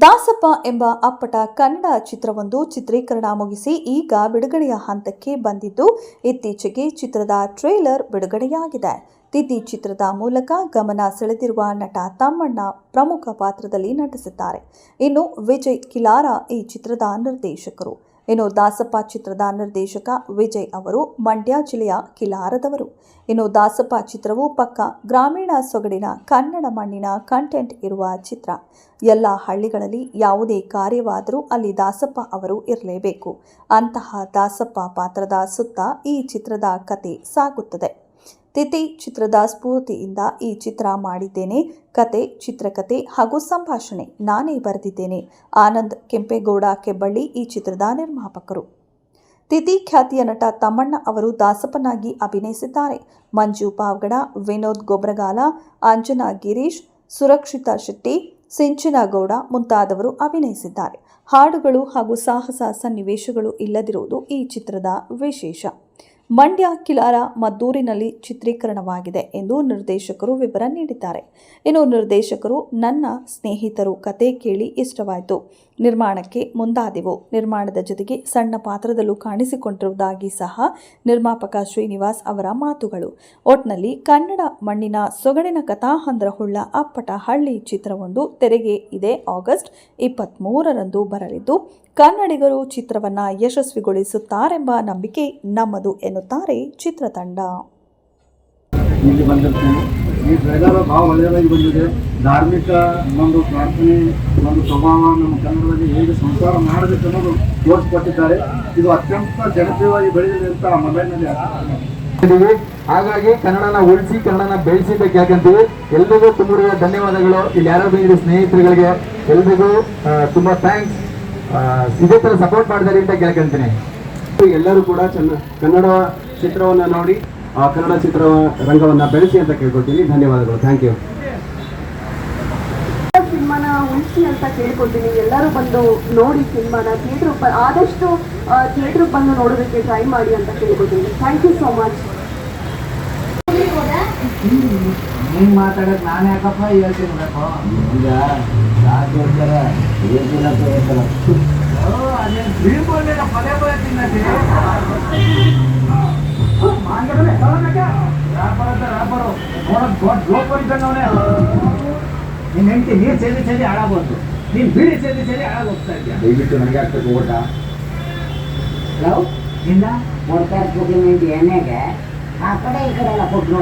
ದಾಸಪ್ಪ ಎಂಬ ಅಪ್ಪಟ ಕನ್ನಡ ಚಿತ್ರವೊಂದು ಚಿತ್ರೀಕರಣ ಮುಗಿಸಿ ಈಗ ಬಿಡುಗಡೆಯ ಹಂತಕ್ಕೆ ಬಂದಿದ್ದು, ಇತ್ತೀಚೆಗೆ ಚಿತ್ರದ ಟ್ರೇಲರ್ ಬಿಡುಗಡೆಯಾಗಿದೆ. ತಿಥಿ ಚಿತ್ರದ ಮೂಲಕ ಗಮನ ಸೆಳೆದಿರುವ ನಟ ತಮ್ಮಣ್ಣ ಪ್ರಮುಖ ಪಾತ್ರದಲ್ಲಿ ನಟಿಸಿದ್ದಾರೆ. ಇನ್ನು ವಿಜಯ್ ಕಿಲಾರ ಈ ಚಿತ್ರದ ನಿರ್ದೇಶಕರು. ಇನ್ನು ದಾಸಪ್ಪ ಚಿತ್ರದ ನಿರ್ದೇಶಕ ವಿಜಯ್ ಅವರು ಮಂಡ್ಯ ಜಿಲ್ಲೆಯ ಕಿಲಾರದವರು. ಇನ್ನು ದಾಸಪ್ಪ ಚಿತ್ರವು ಪಕ್ಕ ಗ್ರಾಮೀಣ ಸೊಗಡಿನ ಕನ್ನಡ ಮಣ್ಣಿನ ಕಂಟೆಂಟ್ ಇರುವ ಚಿತ್ರ. ಎಲ್ಲ ಹಳ್ಳಿಗಳಲ್ಲಿ ಯಾವುದೇ ಕಾರ್ಯವಾದರೂ ಅಲ್ಲಿ ದಾಸಪ್ಪ ಅವರು ಇರಲೇಬೇಕು. ಅಂತಹ ದಾಸಪ್ಪ ಪಾತ್ರದ ಸುತ್ತ ಈ ಚಿತ್ರದ ಕತೆ ಸಾಗುತ್ತದೆ. ತಿಥಿ ಚಿತ್ರದ ಸ್ಫೂರ್ತಿಯಿಂದ ಈ ಚಿತ್ರ ಮಾಡಿದ್ದೇನೆ. ಕತೆ, ಚಿತ್ರಕಥೆ ಹಾಗೂ ಸಂಭಾಷಣೆ ನಾನೇ ಬರೆದಿದ್ದೇನೆ. ಆನಂದ್ ಕೆಂಪೇಗೌಡ ಕೆಬ್ಬಳ್ಳಿ ಈ ಚಿತ್ರದ ನಿರ್ಮಾಪಕರು. ತಿಥಿ ಖ್ಯಾತಿಯ ನಟ ತಮ್ಮಣ್ಣ ಅವರು ದಾಸಪ್ಪನಾಗಿ ಅಭಿನಯಿಸಿದ್ದಾರೆ. ಮಂಜು ಪಾವಗಡ, ವಿನೋದ್ ಗೊಬ್ರಗಾಲ, ಅಂಜನಾ ಗಿರೀಶ್, ಸುರಕ್ಷಿತಾ ಶೆಟ್ಟಿ, ಸಿಂಚನಗೌಡ ಮುಂತಾದವರು ಅಭಿನಯಿಸಿದ್ದಾರೆ. ಹಾಡುಗಳು ಹಾಗೂ ಸಾಹಸ ಸನ್ನಿವೇಶಗಳು ಇಲ್ಲದಿರುವುದು ಈ ಚಿತ್ರದ ವಿಶೇಷ. ಮಂಡ್ಯ ಕಿಲಾರ ಮದ್ದೂರಿನಲ್ಲಿ ಚಿತ್ರೀಕರಣವಾಗಿದೆ ಎಂದು ನಿರ್ದೇಶಕರು ವಿವರ ನೀಡಿದ್ದಾರೆ. ಇನ್ನು ನಿರ್ದೇಶಕರು, ನನ್ನ ಸ್ನೇಹಿತರು ಕತೆ ಕೇಳಿ ಇಷ್ಟವಾಯಿತು, ನಿರ್ಮಾಣಕ್ಕೆ ಮುಂದಾದೆವು. ನಿರ್ಮಾಣದ ಜೊತೆಗೆ ಸಣ್ಣ ಪಾತ್ರದಲ್ಲೂ ಕಾಣಿಸಿಕೊಂಡಿರುವುದಾಗಿ ಸಹ ನಿರ್ಮಾಪಕ ಶ್ರೀನಿವಾಸ್ ಅವರ ಮಾತುಗಳು. ಒಟ್ನಲ್ಲಿ ಕನ್ನಡ ಮಣ್ಣಿನ ಸೊಗಡಿನ ಕಥಾಹಂದರವುಳ್ಳ ಅಪ್ಪಟ ಹಳ್ಳಿ ಚಿತ್ರವೊಂದು ತೆರೆಗೆ ಇದೆ. ಆಗಸ್ಟ್ 23ರಂದು ಬರಲಿದ್ದು, ಕನ್ನಡಿಗರು ಚಿತ್ರವನ್ನ ಯಶಸ್ವಿಗೊಳಿಸುತ್ತಾರೆಂಬ ನಂಬಿಕೆ ನಮ್ಮದು ಎನ್ನುತ್ತಾರೆ ಚಿತ್ರತಂಡ. ಇಲ್ಲಿ ಬಂದಿರ್ತೇನೆ. ಈ ಟ್ರೈಲರ್ ಭಾಳ ಒಳ್ಳೆಯದಾಗಿ ಬಂದಿದೆ. ಧಾರ್ಮಿಕ ಒಂದು ಪ್ರಾರ್ಥನೆ, ಒಂದು ಸ್ವಭಾವ ನಮ್ಮ ಕನ್ನಡದಲ್ಲಿ ಹೇಗೆ ಸಂಸಾರ ಮಾಡಬೇಕು ಅನ್ನೋದು ತೋರಿಸ್ಕೊಟ್ಟಿದ್ದಾರೆ. ಇದು ಅತ್ಯಂತ ಜನಪ್ರಿಯವಾಗಿ ಬೆಳೆದಿದೆ ಅಂತ ಮೊಬೈಲ್ನಲ್ಲಿ ಹಾಗಾಗಿ ಕನ್ನಡನ ಉಳಿಸಿ ಕನ್ನಡನ ಬೆಳೆಸಿದ್ದಕ್ಕೆ ಯಾಕಂತೀವಿ. ಎಲ್ರಿಗೂ ತುಂಬ ಧನ್ಯವಾದಗಳು. ಇಲ್ಲಿ ಯಾರು ಬಂದಿರೋ ಸ್ನೇಹಿತರುಗಳಿಗೆ ಎಲ್ರಿಗೂ ತುಂಬಾ ಥ್ಯಾಂಕ್ಸ್. ಇದೇ ಥರ ಸಪೋರ್ಟ್ ಮಾಡಿದಾರೆ ಅಂತ ಕೇಳ್ಕೊಂತೀನಿ. ಎಲ್ಲರೂ ಕೂಡ ಕನ್ನಡ ಚಿತ್ರವನ್ನು ನೋಡಿ ಆ ಕನ್ನಡ ಚಿತ್ರರಂಗವನ್ನು ಬೆಳೆಸಿ ಅಂತ ಕೇಳ್ಕೊಳ್ತೀನಿ. ಧನ್ಯವಾದಗಳು. Thank you. ಸಿನಿಮಾನ ಉಳಿಸಿ ಅಂತ ಕೇಳ್ಕೊಳ್ತೀನಿ. ಎಲ್ಲರೂ ಬಂದು ನೋಡಿ ಸಿನಿಮಾನ ಆದಷ್ಟು ಥಿಯೇಟ್ರಿಗೆ ಬಂದು ನೋಡೋದಕ್ಕೆ ಟ್ರೈ ಮಾಡಿ ಅಂತ ಕೇಳ್ಕೊಳ್ತೀನಿ. Thank you so much. ನೀನು ಮಾತಾಡೋಕೆ ನಾನು ಯಾಕಪ್ಪ ಹೇಳ್ತೀನಿ ಬೇಕು. ಈಗ ಯಾಕೆ ಹೇಳ್ತಾರೆ ಏನಿಲ್ಲ ಅಂತ ಹೇಳ್ತಾರೆ. ಅದೇನು ಬೀಳ್ಕೊಂಡೆ ಪದೇ ಪದೇ ತಿನ್ನಕ್ಕೆ ರಾಪರು ನೋಡೋದು ಜೋಪರ್ ಇದ್ದಂಗವನೇ. ನಿನ್ನ ಹೆಂಡತಿ ನೀರು ಸೇದಿ ಹಾಳಾಗೋದು, ನೀನು ಬೀಡಿ ಸೇದಿ ಹಾಳಾಗೋಗ್ತಾ ಇದೆಯಾ. ದಯವಿಟ್ಟು ನನಗೆ ಆಗ್ತದೆ ಊಟ ಇಲ್ಲ ಕೊಡ್ತಾ ಇರ್ತೀನಿ ಎಣ್ಣೆಗೆ ಆ ಕಡೆ ಈ ಕಡೆ ಎಲ್ಲ ಕೊಟ್ಟು